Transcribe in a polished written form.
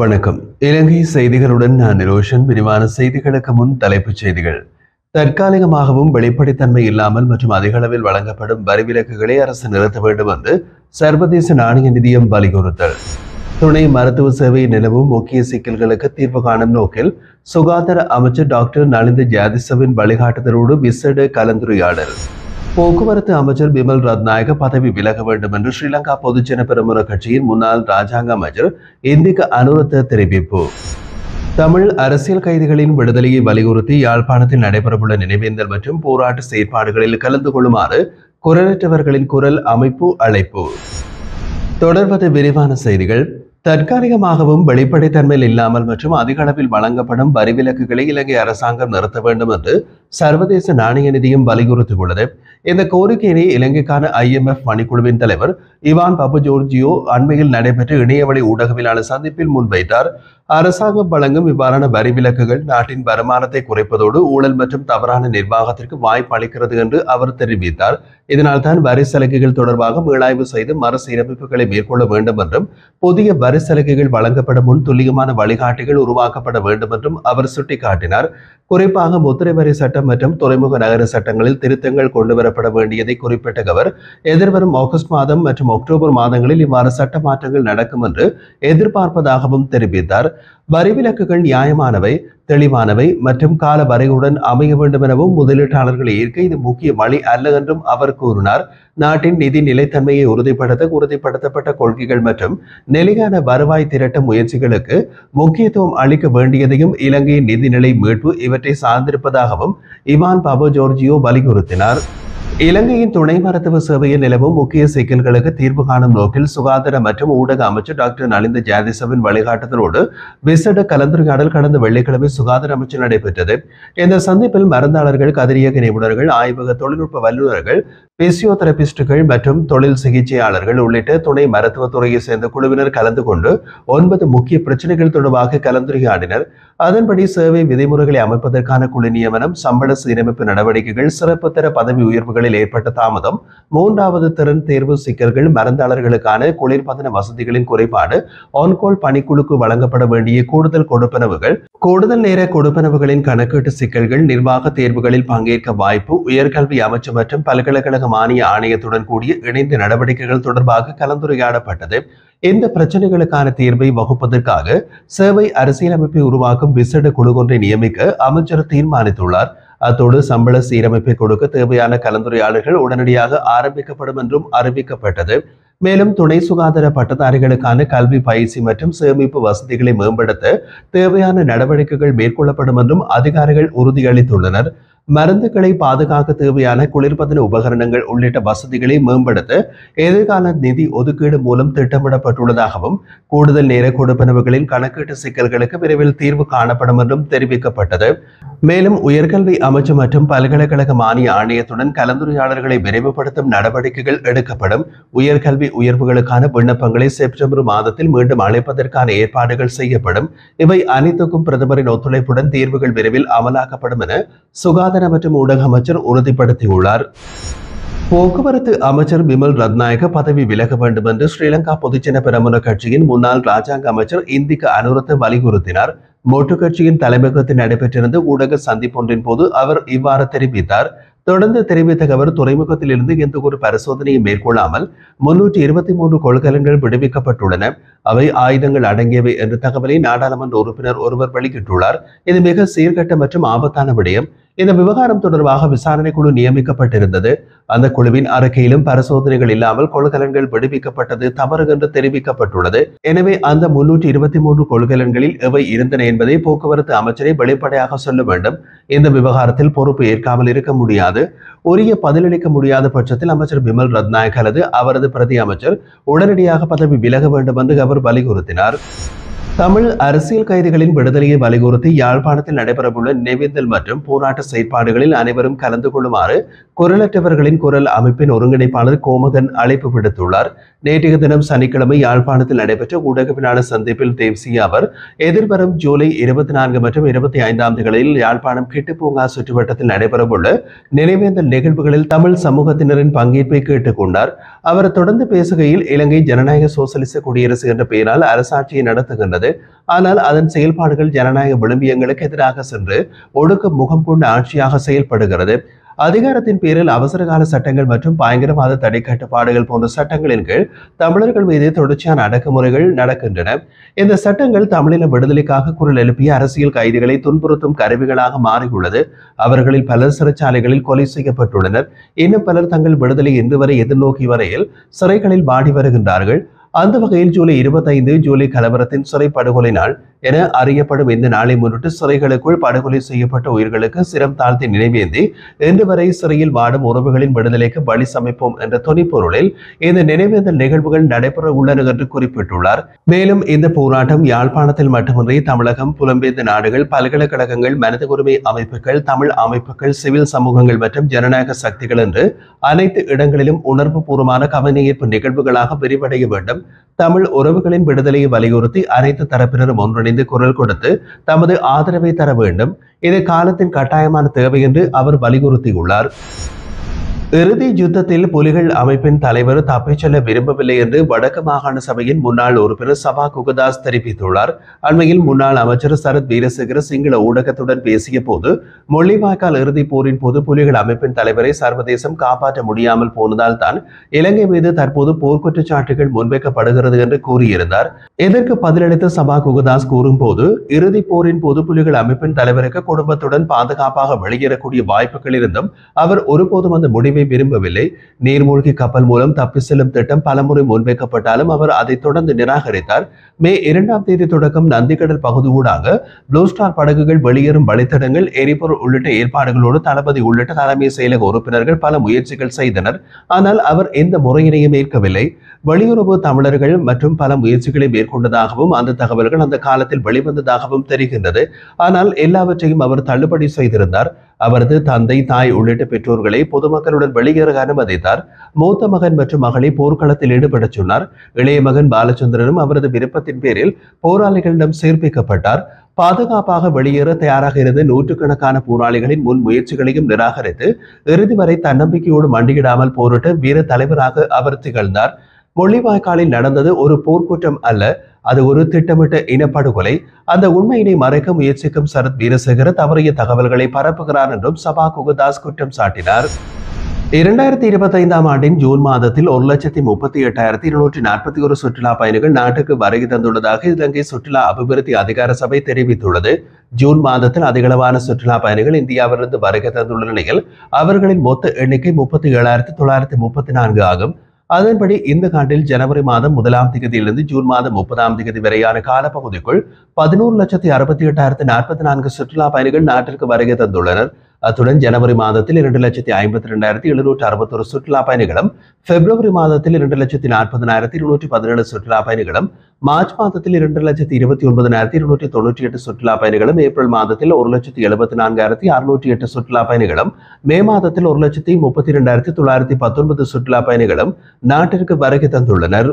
வணக்கம். இலங்கை செய்திகளுடன் நான் நிரோஷன். விரிவான செய்திகளுக்கு முன் தலைப்புச் செய்திகள். தற்காலிகமாகவும் வெளிப்படைத்தன்மை இல்லாமல் மற்றும் அதிக அளவில் வழங்கப்படும் வரி விலக்குகளை அரசு நிறுத்த வேண்டும் என்று சர்வதேச நாணய நிதியம் வலியுறுத்தல். துணை மருத்துவ சேவை நிலவும் முக்கிய சிக்கல்களுக்கு தீர்வு காணும் நோக்கில் சுகாதார அமைச்சர் டாக்டர் நலிந்த ஜாதிசவின் வழிகாட்டுதலோடு விசேட கலந்துரையாடல். போக்குவரத்து அமைச்சர் பிமல் ரத்நாயக பதவி விலக வேண்டும் என்று ஸ்ரீலங்கா பொதுஜன பெரமுன கட்சியின் முன்னாள் ராஜாங்க அமைச்சர் இந்திக அனுரத்த தெரிவிப்பு. தமிழ் அரசியல் கைதிகளின் விடுதலையை வலியுறுத்தி யாழ்ப்பாணத்தில் நடைபெறவுள்ள நினைவேந்தல் மற்றும் போராட்ட செயற்பாடுகளில் கலந்து கொள்ளுமாறு குரலற்றவர்களின் குரல் அமைப்பு அழைப்பு. தொடர்வது விரிவான செய்திகள். தற்காலிகமாகவும் வெளிப்படைத்தன்மை இல்லாமல் மற்றும் அதிக அளவில் வழங்கப்படும் வரி விலக்குகளை இலங்கை அரசாங்கம் நிறுத்த வேண்டும் என்று சர்வதேச நாணய நிதியம் வலியுறுத்தியுள்ளது. இந்த கோரிக்கையினை இலங்கைக்கான IMF பணிக்குழுவின் தலைவர் இவான் பபுஜோர்ஜியோ அண்மையில் நடைபெற்ற இணையவழி ஊடகவியலாளர் சந்திப்பில் முன்வைத்தார். அரசாங்கம் வழங்கும் இவ்வாறான வரி விலக்குகள் நாட்டின் வருமானத்தை குறைப்பதோடு ஊழல் மற்றும் தவறான நிர்வாகத்திற்கு வாய்ப்பு அளிக்கிறது என்று அவர் தெரிவித்தார். இதனால் தான் வரி சலுகைகள் தொடர்பாக மீளாய்வு செய்து மறுசீரமைப்புகளை மேற்கொள்ள வேண்டும் என்றும் புதிய வரி சலுகைகள் வழங்கப்படும் முன் துல்லியமான வழிகாட்டிகள் உருவாக்கப்பட வேண்டும் என்றும் அவர் சுட்டிக்காட்டினார். குறிப்பாக முத்திரை வரி சட்டம் மற்றும் துறைமுக நகர சட்டங்களில் திருத்தங்கள் கொண்டுவரப்பட வேண்டியதை குறிப்பிட்ட அவர் எதிர்வரும் ஆகஸ்ட் மாதம் மற்றும் அக்டோபர் மாதங்களில் இவ்வாறு சட்ட மாற்றங்கள் நடக்கும் என்று எதிர்பார்ப்பதாகவும் தெரிவித்தார். வரி விலக்குகள் நியாயமானவை, தெளிவானவை மற்றும் கால வரையுடன் அமைய வேண்டும் எனவும் முதலீட்டாளர்களை ஈர்க்க இது முக்கிய வழி அல்ல என்றும் அவர் கூறினார். நாட்டின் நிதி நிலைத்தன்மையை உறுதிப்படுத்தப்பட்ட கொள்கைகள் மற்றும் நிலையான வருவாய் திரட்ட முயற்சிகளுக்கு முக்கியத்துவம் அளிக்க வேண்டியதையும் இலங்கையின் நிதிநிலை மீட்பு இவற்றை சார்ந்திருப்பதாகவும் இவான் பபுஜோர்ஜியோ வலியுறுத்தினார். இலங்கையின் துணை மருத்துவ சேவையில் நிலவும் முக்கிய சிக்கல்களுக்கு தீர்வு காணும் நோக்கில் சுகாதார மற்றும் ஊடக அமைச்சர் டாக்டர் நலிந்த ஜாதிசவின் வழிகாட்டுதலோடு விசேட கலந்துரையாடல் கடந்த வெள்ளிக்கிழமை சுகாதார அமைச்சர் நடைபெற்றது. இந்த சந்திப்பில் மருந்தாளர்கள், கதிரியக்க நிபுணர்கள், ஆய்வக தொழில்நுட்ப வல்லுநர்கள், பிசியோதெரபிஸ்டுகள் மற்றும் தொழில் சிகிச்சையாளர்கள் உள்ளிட்ட துணை மருத்துவத்துறையை சேர்ந்த குழுவினர் கலந்து கொண்டு 9 முக்கிய பிரச்சனைகள் தொடர்பாக கலந்துரையாடினர். அதன்படி சேவை விதிமுறைகளை அமைப்பதற்கான குழு நியமனம், சம்பள சீரமைப்பு நடவடிக்கைகள், சிறப்பு தர பதவி உயர்வுகளில் ஏற்பட்ட தாமதம், 3வது திறன் தேர்வு சிக்கல்கள், மருந்தாளர்களுக்கான குளிர்பதன வசதிகளின் குறைபாடு, ஆன்கோல் பணிக்குழுக்கு வழங்கப்பட வேண்டிய கூடுதல் கொடுப்பனவுகள், கூடுதல் நேர கொடுப்பனவுகளின் கணக்கீட்டு சிக்கல்கள், நிர்வாக தேர்வுகளில் பங்கேற்க வாய்ப்பு, உயர்கல்வி அமைச்சு மற்றும் பல்கலைக்கழக மானிய ஆணையத்துடன் கூடிய இணைந்த நடவடிக்கைகள் தொடர்பாக கலந்துரையாடப்பட்டது. இந்த பிரச்சனைகளுக்கான தீர்வை வகுப்பதற்காக சேவை அரசியலமைப்பை உருவாக்கும் விசேட குழு ஒன்றை நியமிக்க அமைச்சர் தீர்மானித்துள்ளார். அத்தோடு சம்பள சீரமைப்பை கொடுக்க தேவையான கலந்துரையாடல்கள் உடனடியாக ஆரம்பிக்கப்படும் என்றும் அறிவிக்கப்பட்டது. மேலும் துணை சுகாதார பட்டதாரிகளுக்கான கல்வி பயிற்சி மற்றும் சேமிப்பு வசதிகளை மேம்படுத்த தேவையான நடவடிக்கைகள் மேற்கொள்ளப்படும் என்றும் அதிகாரிகள் உறுதியளித்துள்ளனர். மருந்துகளை பாதுகாக்க தேவையான குளிர்பதன உபகரணங்கள் உள்ளிட்ட வசதிகளை மேம்படுத்த எதிர்கால நிதி ஒதுக்கீடு மூலம் திட்டமிடப்பட்டுள்ளதாகவும் கூடுதல் நேர கொடுப்பனவுகளின் கணக்கீட்டு சிக்கல்களுக்கு விரைவில் தீர்வு காணப்படும் என்றும் தெரிவிக்கப்பட்டது. மேலும் உயர்கல்வி அமைச்சு மற்றும் பல்கலைக்கழக மானிய ஆணையத்துடன் கலந்துரையாடல்களை விரைவுபடுத்தும் நடவடிக்கைகள் எடுக்கப்படும். உயர்கல்வி உயர்வுகளுக்கான விண்ணப்பங்களை செப்டம்பர் மாதத்தில் மீண்டும் அழைப்பதற்கான ஏற்பாடுகள் செய்யப்படும். இவை அனைத்துக்கும் பிரதமரின் ஒத்துழைப்புடன் தீர்வுகள் விரைவில் அமலாக்கப்படும் என சுகாதார மற்றும் ஊடக அமைச்சர் உறுதிப்படுத்தியுள்ளார். போக்குவரத்து அமைச்சர் பிமல் ரத்நாயக பதவி விலக வேண்டும் என்று ஸ்ரீலங்கா பொதுஜன பெரமுன கட்சியின் முன்னாள் ராஜாங்க அமைச்சர் இந்திக அனுரத்த வலியுறுத்தினார். மோட்டு கட்சியின் தலைமையகத்தில் நடைபெற்றிருந்த ஊடக சந்திப்பொன்றின் போது அவர் இவ்வாறு தெரிவித்தார். தொடர்ந்து தெரிவித்த அவர் துறைமுகத்தில் இருந்து எந்த ஒரு பரிசோதனையை மேற்கொள்ளாமல் 323 கொள்கலன்கள் விடுவிக்கப்பட்டுள்ளன. அவை ஆயுதங்கள் அடங்கியவை என்ற தகவலை நாடாளுமன்ற உறுப்பினர் ஒருவர் வெளியிட்டுள்ளார். இது மிக சீர்கட்ட மற்றும் ஆபத்தான விடயம். இந்த விவகாரம் தொடர்பாக விசாரணை குழு நியமிக்கப்பட்டிருந்தது. அந்த குழுவின் அறிக்கையிலும் பரிசோதனைகள் இல்லாமல் கொள்கலன்கள் விடுவிக்கப்பட்டது தவறு என்று தெரிவிக்கப்பட்டுள்ளது. எனவே அந்த 323 கொள்கலன்களில் எவை இருந்தன என்பதை போக்குவரத்து அமைச்சரை வெளிப்படையாக சொல்ல வேண்டும். இந்த விவகாரத்தில் பொறுப்பு ஏற்காமல் இருக்க முடியாது. உரிய பதிலளிக்க முடியாத பட்சத்தில் அமைச்சர் பிமல் ரத்நாயக் அல்லது அவரது பிரதி அமைச்சர் உடனடியாக பதவி விலக வேண்டும் என்று அவர் வலியுறுத்தினார். தமிழ் அரசியல் கைதிகளின் விடுதலையை வலியுறுத்தி யாழ்ப்பாணத்தில் நடைபெறவுள்ள நினைவேந்தல் மற்றும் போராட்ட செயற்பாடுகளில் அனைவரும் கலந்து கொள்ளுமாறு குரலற்றவர்களின் குரல் அமைப்பின் ஒருங்கிணைப்பாளர் கோமகன் அழைப்பு விடுத்துள்ளார். நேற்றைய தினம் சனிக்கிழமை யாழ்ப்பாணத்தில் நடைபெற்ற ஊடகவியலாளர் சந்திப்பில் பேசிய அவர் எதிர்வரும் ஜூலை 24 மற்றும் 25ஆம் தேதிகளில் யாழ்ப்பாணம் கிட்டுப்பூங்கா சுற்றுவட்டத்தில் நடைபெறவுள்ள நினைவேந்தல் நிகழ்வுகளில் தமிழ் சமூகத்தினரின் பங்கேற்பை கேட்டுக் கொண்டார். அவர் தொடர்ந்து பேசுகையில், இலங்கை ஜனநாயக சோசலிச குடியரசு என்ற பெயரால் அரசாட்சியை நடத்துகின்றது. ஆனால் அதன் செயல்பாடுகள் ஜனநாயக விழுமியங்களுக்கு எதிராக சென்று ஒடுக்க முகம் கொண்ட ஆட்சியாக செயல்படுகிறது. அதிகாரத்தின் பேரில் அவசரகால சட்டங்கள் மற்றும் பயங்கரவாத தடை கட்டுப்பாடுகள் போன்ற சட்டங்களின் கீழ் தமிழர்கள் மீது தொடர்ச்சியான அடக்குமுறைகள் நடக்கின்றன. இந்த சட்டங்கள் தமிழின விடுதலைக்காக குரல் எழுப்பிய அரசியல் கைதிகளை துன்புறுத்தும் கருவிகளாக மாறியுள்ளது. அவர்களில் பலர் சிறைச்சாலைகளில் கொலை செய்யப்பட்டுள்ளனர். இன்னும் பலர் தங்கள் விடுதலை இன்று வரை எதிர்நோக்கி வரையில் சிறைகளில் வாடி வருகின்றார்கள். அந்த வகையில் ஜூலை 25 ஜூலை கலவரத்தின் சிறை படுகொலை நாள் என அறியப்படும் இந்த நாளை முன்னிட்டு சிறைகளுக்குள் படுகொலை செய்யப்பட்ட உயிர்களுக்கு சிரம் தாழ்த்தி நினைவேந்தி இன்று வரை சிறையில் வாடும் உறவுகளின் விடுதலைக்கு வழி சமைப்போம் என்ற துணிப்பொருளில் இந்த நினைவேந்தல் நிகழ்வுகள் நடைபெற உள்ளன என்று குறிப்பிட்டுள்ளார். மேலும் இந்த போராட்டம் யாழ்ப்பாணத்தில் மட்டுமின்றி தமிழகம், புலம்பெயர்ந்த நாடுகள், பல்கலைக்கழகங்கள், மனித உரிமை அமைப்புகள், தமிழ் அமைப்புகள், சிவில் சமூகங்கள் மற்றும் ஜனநாயக சக்திகள் என்று அனைத்து இடங்களிலும் உணர்வு பூர்வமான கவனஈர்ப்பு நிகழ்வுகளாக விரிவடைய வேண்டும். தமிழ் உறவுகளின் விடுதலையை வலியுறுத்தி அனைத்து தரப்பினரும் ஒன்றிணைந்து குரல் கொடுத்து தமது ஆதரவை தர வேண்டும். இது காலத்தின் கட்டாயமான தேவை என்று அவர் வலியுறுத்தியுள்ளார். இறுதி யுத்தத்தில் புலிகள் அமைப்பின் தலைவர் தப்பிச் செல்ல விரும்பவில்லை என்று வடக்கு மாகாண சபையின் முன்னாள் உறுப்பினர் சபா குகதாஸ் தெரிவித்துள்ளார். அண்மையில் முன்னாள் அமைச்சர் சரத் வீரசேகர சிங்கள ஊடகத்துடன் பேசிய போது, முள்ளிவாய்க்கால் இறுதிப் போரின் போது புலிகள் அமைப்பின் தலைவரை சர்வதேசம் காப்பாற்ற முடியாமல் போனதால் தான் இலங்கை மீது தற்போது போர்க்குற்றச்சாட்டுகள் முன்வைக்கப்படுகிறது என்று கூறியிருந்தார். இதற்கு பதிலளித்த சபா குகதாஸ் கூறும்போது, இறுதிப் போரின் போது புலிகள் அமைப்பின் தலைவருக்கு குடும்பத்துடன் பாதுகாப்பாக வெளியேறக்கூடிய வாய்ப்புகள் இருந்தும் அவர் ஒருபோதும் அந்த முடிவை விரும்பவில்லை. நீர்மூழ்கி கப்பல் மூலம் தப்பி செல்லும் திட்டம் பலமுறை முன்வைக்கப்பட்டாலும் அவர் அதை தொடர்ந்து நிராகரித்தார். மே 2ஆம் தேதி தொடக்கம் நந்திக்கடல் பகுதி ஊடாக ப்ளூ ஸ்டார் படகுகள் வெளியேறும் வழித்தடங்கள், எரிபொருள் உள்ளிட்ட ஏற்பாடுகளோடு தளபதி உள்ளிட்ட தலைமை செயலக உறுப்பினர்கள் பல முயற்சிகள் செய்தனர். ஆனால் அவர் எந்த முறையினையும் ஏற்கவில்லை. வெளியுறவு தமிழர்கள் மற்றும் பல முயற்சிகளை மேற்கொண்டதாகவும் அந்த தகவல்கள் அந்த காலத்தில் வெளிவந்ததாகவும் தெரிகின்றது. ஆனால் எல்லாவற்றையும் அவர் தள்ளுபடி செய்திருந்தார். அவரது தந்தை, தாய் உள்ளிட்ட பெற்றோர்களை பொதுமக்களுடன் வெளியேற அனுமதித்தார். மூத்த மகன் மற்றும் மகளை போர்க்களத்தில் ஈடுபடச் சொன்னார். இளைய மகன் பாலச்சந்திரனும் அவரது விருப்பத்தின் பேரில் போராளிகளிடம் சேர்ப்பிக்கப்பட்டார். பாதுகாப்பாக வெளியேற தயாராக இருந்த நூற்றுக்கணக்கான போராளிகளின் முன் முயற்சிகளையும் நிராகரித்து இறுதி வரை தன்னம்பிக்கையோடு மண்டியிடாமல் போரிட்ட வீர தலைவராக அவர் திகழ்ந்தார். முள்ளிவாய்க்காலில் நடந்தது ஒரு போர்க்குற்றம் அல்ல, அது ஒரு திட்டமிட்ட இனப்படுகொலை. அந்த உண்மையினை மறைக்க முயற்சிக்கும் சரத் வீரசேகர தவறிய தகவல்களை பரப்புகிறார் என்றும் சபா குகதாஸ் குற்றம் சாட்டினார். 2025ஆம் ஆண்டின் ஜூன் மாதத்தில் 1,38,241 சுற்றுலா பயணிகள் நாட்டுக்கு வருகை தந்துள்ளதாக இலங்கை சுற்றுலா அபிவிருத்தி அதிகார சபை தெரிவித்துள்ளது. ஜூன் மாதத்தில் அதிகளவான சுற்றுலா பயணிகள் இந்தியாவிலிருந்து வருகை தந்துள்ள நிலையில் அவர்களின் மொத்த எண்ணிக்கை 37,934 ஆகும். அதன்படி இந்த ஆண்டில் ஜனவரி மாதம் 1ஆம் தேதியிலிருந்து ஜூன் மாதம் 30ஆம் தேதி வரையான காலப்பகுதிக்குள் 11,68,044 சுற்றுலா பயணிகள் நாட்டிற்கு வருகை தந்துள்ளனர். அத்துடன் ஜனவரி மாதத்தில் 2,52,761 சுற்றுலா பயணிகளும், பிப்ரவரி மாதத்தில் 2,40,217 சுற்றுலா பயணிகளும், மார்ச் மாதத்தில் 2,29,298 சுற்றுலா பயணிகளும், ஏப்ரல் மாதத்தில் 1,74,608 சுற்றுலா பயணிகளும், மே மாதத்தில் 1,32,919 சுற்றுலா பயணிகளும் நாட்டிற்கு வருகை தந்துள்ளனர்.